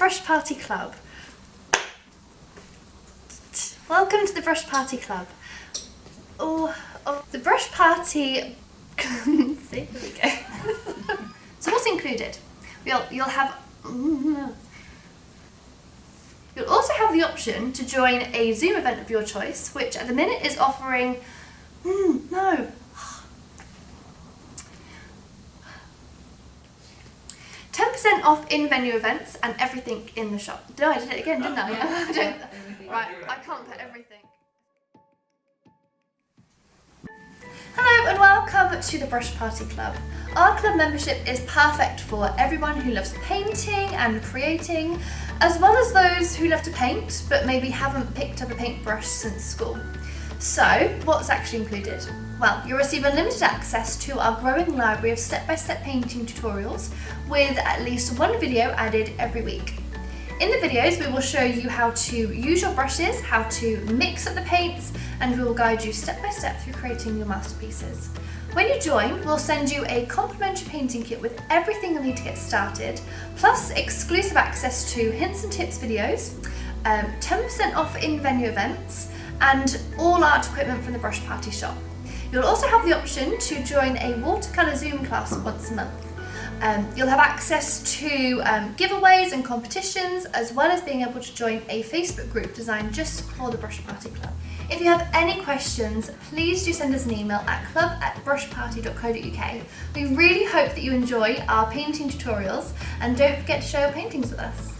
Brush Party Club. Welcome to the Brush Party Club. The Brush Party. See, here we go. So what's included? You'll also have the option to join a Zoom event of your choice, which at the minute is offering 10% off in-venue events and everything in the shop. No, I did it again, didn't I? Right, I can't put everything. Hello and welcome to the Brush Party Club. Our club membership is perfect for everyone who loves painting and creating, as well as those who love to paint but maybe haven't picked up a paintbrush since school. So, what's actually included? Well, you'll receive unlimited access to our growing library of step-by-step painting tutorials with at least one video added every week. In the videos, we will show you how to use your brushes, how to mix up the paints, and we will guide you step by step through creating your masterpieces. When you join, we'll send you a complimentary painting kit with everything you'll need to get started, plus exclusive access to hints and tips videos, 10% off in-venue events, and all art equipment from the Brush Party shop. You'll also have the option to join a watercolour Zoom class once a month. You'll have access to giveaways and competitions, as well as being able to join a Facebook group designed just for the Brush Party Club. If you have any questions, please do send us an email at club@brushparty.co.uk. We really hope that you enjoy our painting tutorials, and don't forget to share your paintings with us.